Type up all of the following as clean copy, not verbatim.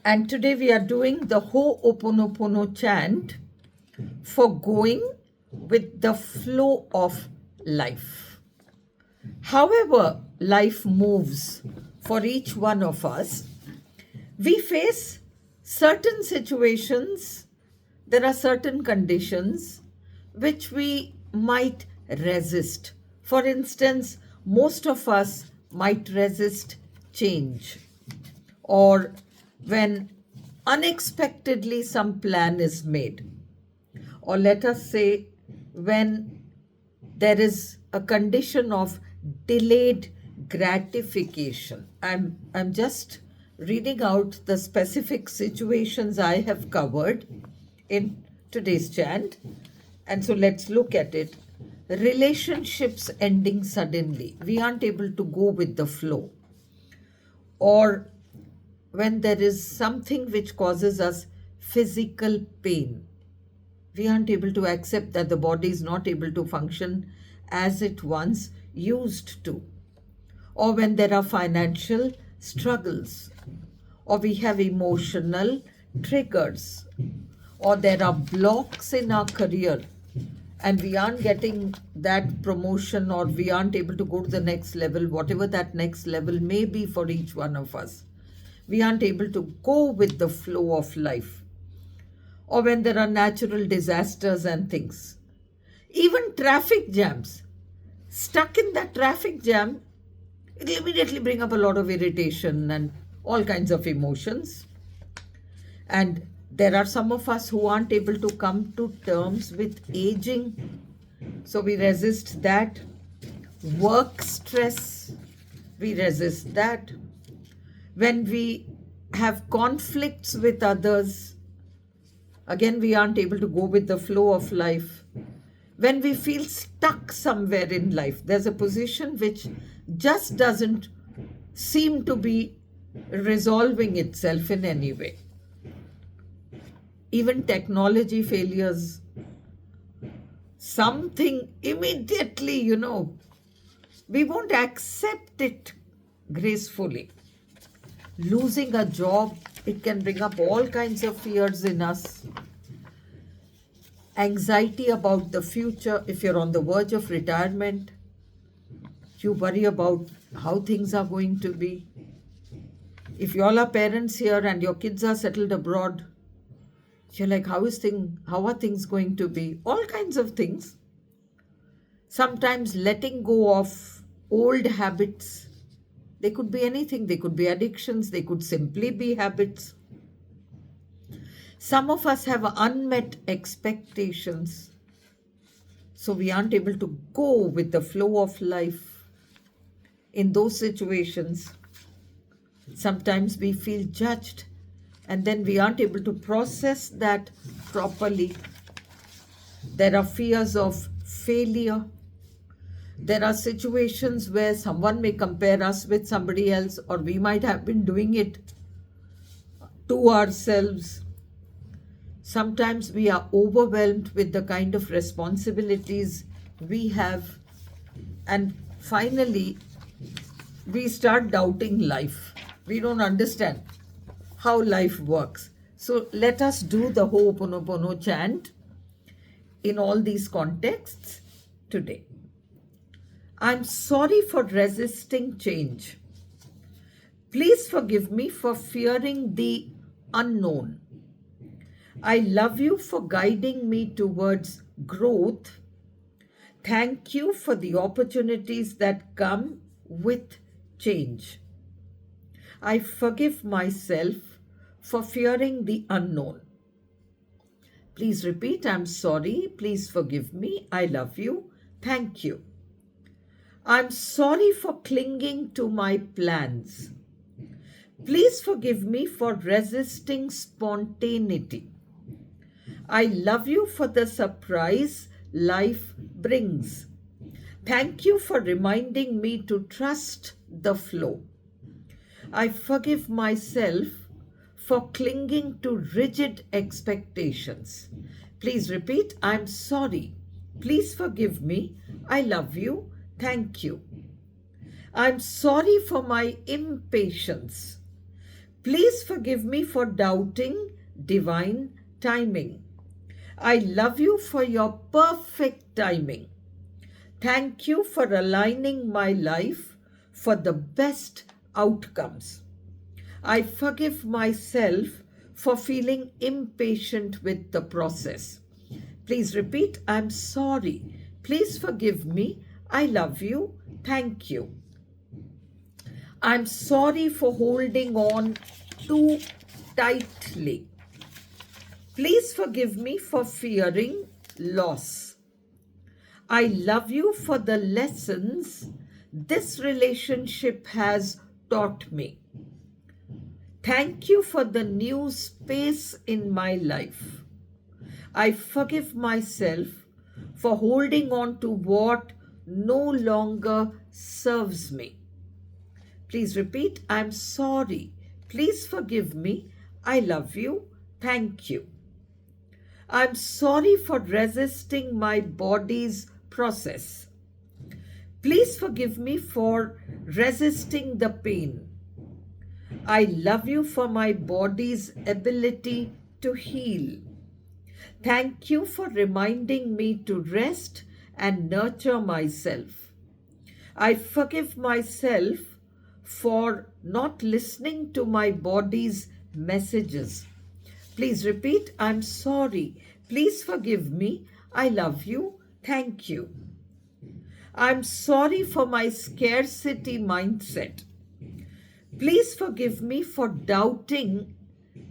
And today we are doing the Ho'oponopono chant for going with the flow of life. However, life moves for each one of us, we face certain situations, there are certain conditions which we might resist. For instance, most of us might resist change, or when unexpectedly some plan is made, or let us say when there is a condition of delayed gratification. I'm just reading out the specific situations I have covered in today's chant. And so let's look at it. Relationships ending suddenly. We aren't able to go with the flow. Or when there is something which causes us physical pain, we aren't able to accept that the body is not able to function as it once used to. Or when there are financial struggles, or we have emotional triggers, or there are blocks in our career and we aren't getting that promotion, or we aren't able to go to the next level, whatever that next level may be for each one of us. We aren't able to go with the flow of life. Or when there are natural disasters and things. Even traffic jams. Stuck in that traffic jam, it'll immediately bring up a lot of irritation and all kinds of emotions. And there are some of us who aren't able to come to terms with aging. So we resist that. Work stress, we resist that. When we have conflicts with others, again, we aren't able to go with the flow of life. When we feel stuck somewhere in life, there's a position which just doesn't seem to be resolving itself in any way. Even technology failures, something immediately, we won't accept it gracefully. Losing a job, it can bring up all kinds of fears in us. Anxiety about the future. If you're on the verge of retirement, you worry about how things are going to be. If you all are parents here and your kids are settled abroad, you're like, how are things going to be? All kinds of things. Sometimes letting go of old habits. They could be anything. They could be addictions. They could simply be habits. Some of us have unmet expectations, so we aren't able to go with the flow of life. In those situations, sometimes we feel judged, and then we aren't able to process that properly. There are fears of failure. There are situations where someone may compare us with somebody else, or we might have been doing it to ourselves. Sometimes we are overwhelmed with the kind of responsibilities we have. And finally, we start doubting life. We don't understand how life works. So let us do the Ho'oponopono chant in all these contexts today. I'm sorry for resisting change. Please forgive me for fearing the unknown. I love you for guiding me towards growth. Thank you for the opportunities that come with change. I forgive myself for fearing the unknown. Please repeat, I'm sorry. Please forgive me. I love you. Thank you. I'm sorry for clinging to my plans. Please forgive me for resisting spontaneity. I love you for the surprise life brings. Thank you for reminding me to trust the flow. I forgive myself for clinging to rigid expectations. Please repeat, I'm sorry. Please forgive me. I love you. Thank you. I'm sorry for my impatience. Please forgive me for doubting divine timing. I love you for your perfect timing. Thank you for aligning my life for the best outcomes. I forgive myself for feeling impatient with the process. Please repeat, I'm sorry. Please forgive me. I love you. Thank you. I'm sorry for holding on too tightly. Please forgive me for fearing loss. I love you for the lessons this relationship has taught me. Thank you for the new space in my life. I forgive myself for holding on to what no longer serves me. Please repeat, I'm sorry. Please forgive me. I love you. Thank you. I'm sorry for resisting my body's process. Please forgive me for resisting the pain. I love you for my body's ability to heal. Thank you for reminding me to rest and nurture myself. I forgive myself for not listening to my body's messages. Please repeat, I'm sorry. Please forgive me. I love you. Thank you. I'm sorry for my scarcity mindset. Please forgive me for doubting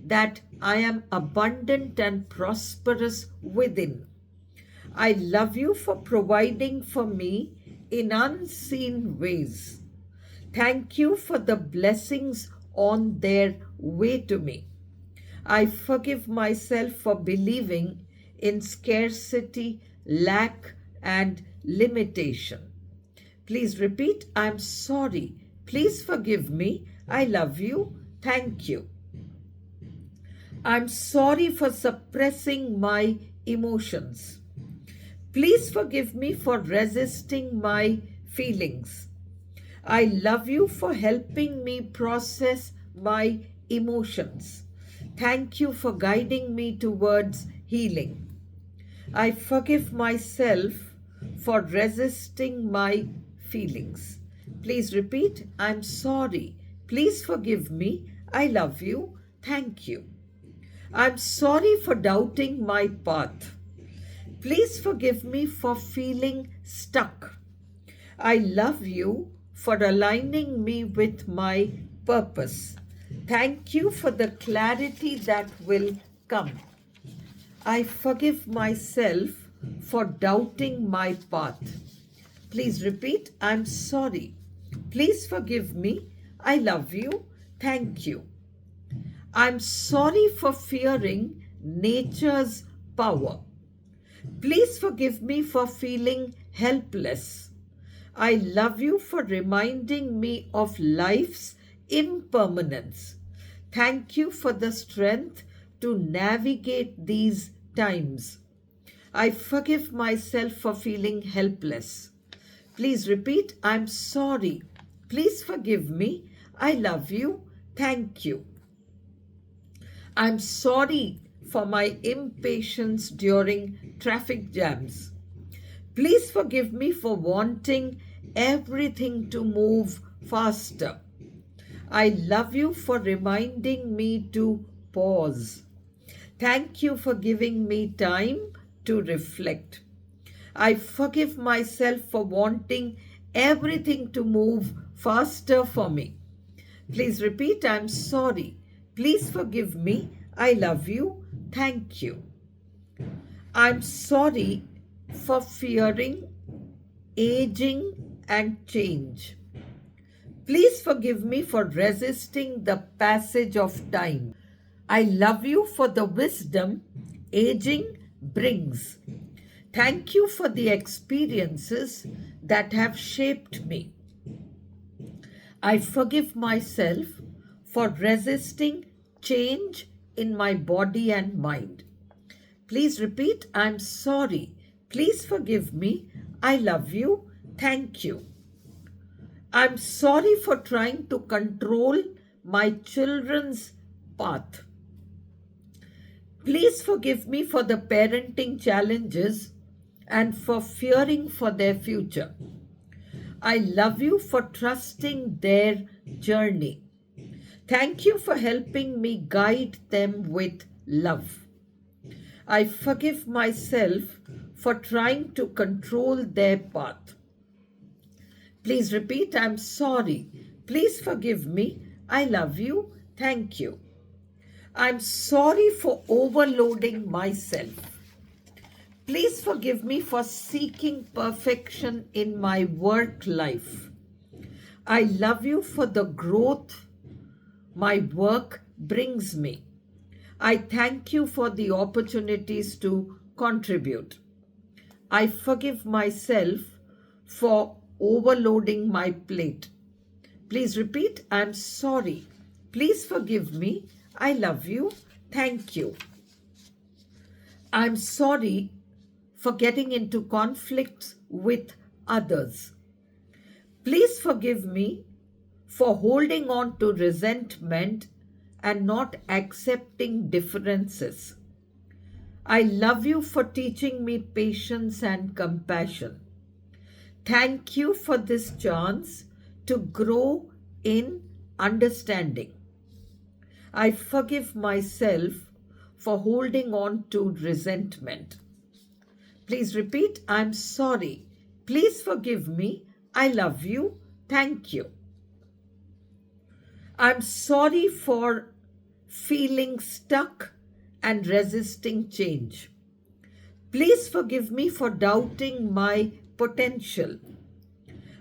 that I am abundant and prosperous within. I love you for providing for me in unseen ways. Thank you for the blessings on their way to me. I forgive myself for believing in scarcity, lack, and limitation. Please repeat, I'm sorry. Please forgive me. I love you. Thank you. I'm sorry for suppressing my emotions. Please forgive me for resisting my feelings. I love you for helping me process my emotions. Thank you for guiding me towards healing. I forgive myself for resisting my feelings. Please repeat, I'm sorry. Please forgive me. I love you. Thank you. I'm sorry for doubting my path. Please forgive me for feeling stuck. I love you for aligning me with my purpose. Thank you for the clarity that will come. I forgive myself for doubting my path. Please repeat, I'm sorry. Please forgive me. I love you. Thank you. I'm sorry for fearing nature's power. Please forgive me for feeling helpless. I love you for reminding me of life's impermanence. Thank you for the strength to navigate these times. I forgive myself for feeling helpless. Please repeat, I'm sorry. Please forgive me. I love you. Thank you. I'm sorry for my impatience during traffic jams. Please forgive me for wanting everything to move faster. I love you for reminding me to pause. Thank you for giving me time to reflect. I forgive myself for wanting everything to move faster for me. Please repeat, I'm sorry. Please forgive me. I love you. Thank you. I'm sorry for fearing aging and change. Please forgive me for resisting the passage of time. I love you for the wisdom aging brings. Thank you for the experiences that have shaped me. I forgive myself for resisting change in my body and mind. Please repeat, I'm sorry. Please forgive me. I love you. Thank you. I'm sorry for trying to control my children's path. Please forgive me for the parenting challenges and for fearing for their future. I love you for trusting their journey. Thank you for helping me guide them with love. I forgive myself for trying to control their path. Please repeat, I'm sorry. Please forgive me. I love you. Thank you. I'm sorry for overloading myself. Please forgive me for seeking perfection in my work life. I love you for the growth my work brings me. I thank you for the opportunities to contribute. I forgive myself for overloading my plate. Please repeat, I'm sorry. Please forgive me. I love you. Thank you. I'm sorry for getting into conflicts with others. Please forgive me for holding on to resentment and not accepting differences. I love you for teaching me patience and compassion. Thank you for this chance to grow in understanding. I forgive myself for holding on to resentment. Please repeat, I'm sorry. Please forgive me. I love you. Thank you. I'm sorry for feeling stuck and resisting change. Please forgive me for doubting my potential.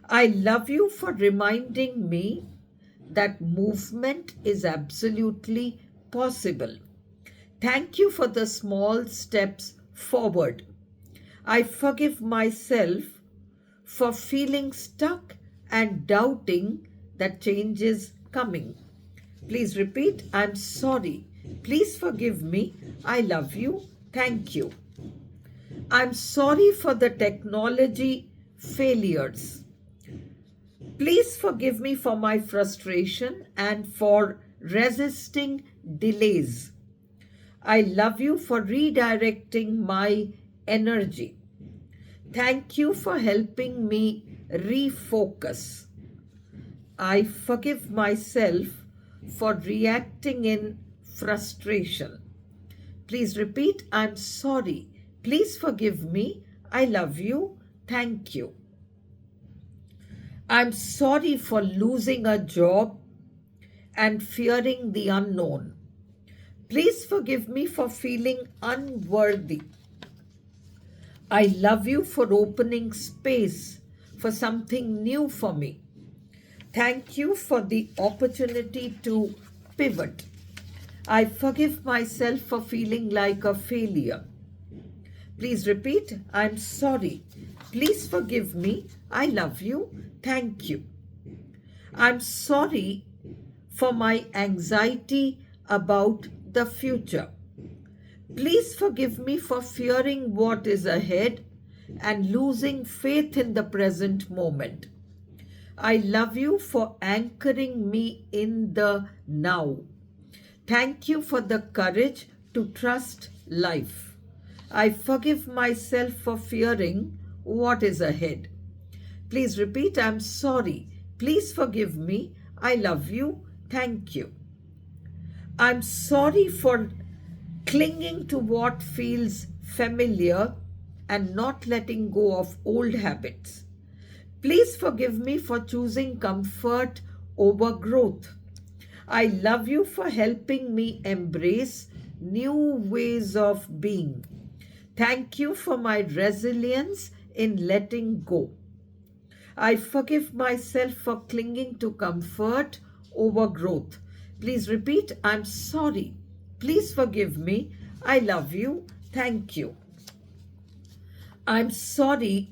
I love you for reminding me that movement is absolutely possible. Thank you for the small steps forward. I forgive myself for feeling stuck and doubting that change is coming. Please repeat, I'm sorry. Please forgive me. I love you. Thank you. I'm sorry for the technology failures. Please forgive me for my frustration and for resisting delays. I love you for redirecting my energy. Thank you for helping me refocus. I forgive myself for reacting in frustration. Please repeat, I'm sorry. Please forgive me. I love you. Thank you. I'm sorry for losing a job and fearing the unknown. Please forgive me for feeling unworthy. I love you for opening space for something new for me. Thank you for the opportunity to pivot. I forgive myself for feeling like a failure. Please repeat, I'm sorry. Please forgive me. I love you. Thank you. I'm sorry for my anxiety about the future. Please forgive me for fearing what is ahead and losing faith in the present moment. I love you for anchoring me in the now. Thank you for the courage to trust life. I forgive myself for fearing what is ahead. Please repeat, I'm sorry. Please forgive me. I love you. Thank you. I'm sorry for clinging to what feels familiar and not letting go of old habits. Please forgive me for choosing comfort over growth. I love you for helping me embrace new ways of being. Thank you for my resilience in letting go. I forgive myself for clinging to comfort over growth. Please repeat, I'm sorry. Please forgive me. I love you. Thank you. I'm sorry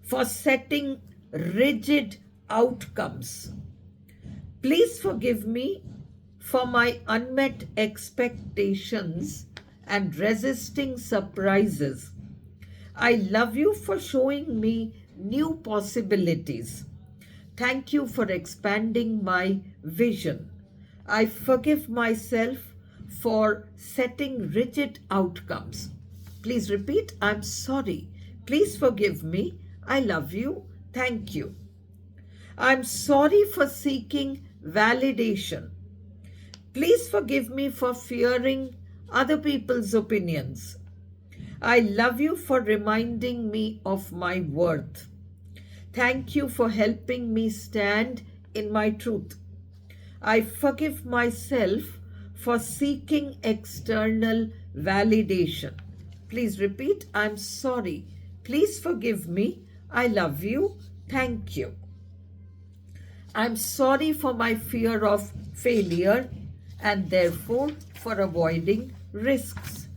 for setting rigid outcomes. Please forgive me for my unmet expectations and resisting surprises. I love you for showing me new possibilities. Thank you for expanding my vision. I forgive myself for setting rigid outcomes. Please repeat, I'm sorry. Please forgive me. I love you. Thank you. I'm sorry for seeking validation. Please forgive me for fearing other people's opinions. I love you for reminding me of my worth. Thank you for helping me stand in my truth. I forgive myself for seeking external validation. Please repeat, I'm sorry. Please forgive me. I love you. Thank you. I'm sorry for my fear of failure and therefore for avoiding risks.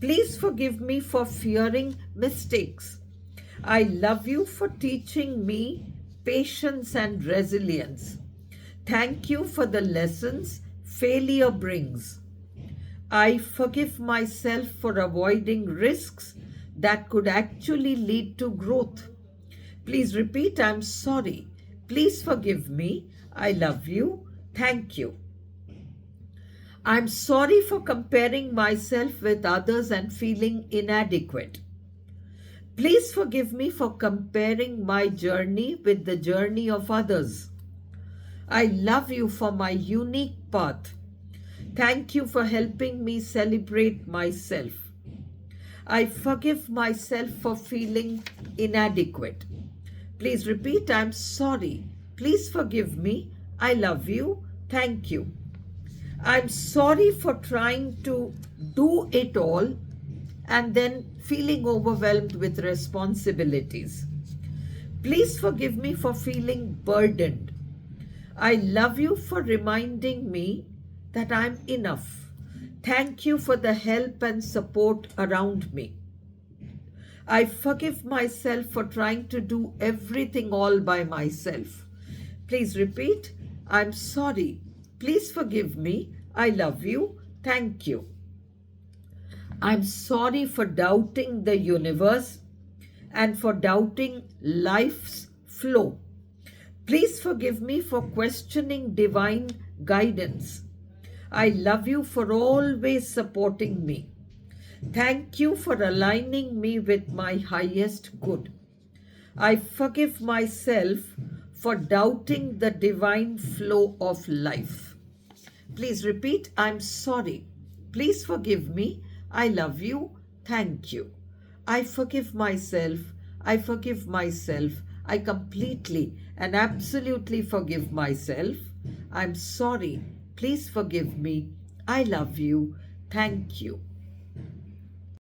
Please forgive me for fearing mistakes. I love you for teaching me patience and resilience. Thank you for the lessons failure brings. I forgive myself for avoiding risks that could actually lead to growth. Please repeat, I'm sorry. Please forgive me. I love you. Thank you. I'm sorry for comparing myself with others and feeling inadequate. Please forgive me for comparing my journey with the journey of others. I love you for my unique path. Thank you for helping me celebrate myself. I forgive myself for feeling inadequate. Please repeat, I'm sorry. Please forgive me. I love you. Thank you. I'm sorry for trying to do it all and then feeling overwhelmed with responsibilities. Please forgive me for feeling burdened. I love you for reminding me that I'm enough. Thank you for the help and support around me. I forgive myself for trying to do everything all by myself. Please repeat, I'm sorry. Please forgive me. I love you. Thank you. I'm sorry for doubting the universe and for doubting life's flow. Please forgive me for questioning divine guidance. I love you for always supporting me. Thank you for aligning me with my highest good. I forgive myself for doubting the divine flow of life. Please repeat, I'm sorry. Please forgive me. I love you. Thank you. I forgive myself. I forgive myself. I completely and absolutely forgive myself. I'm sorry. Please forgive me. I love you. Thank you.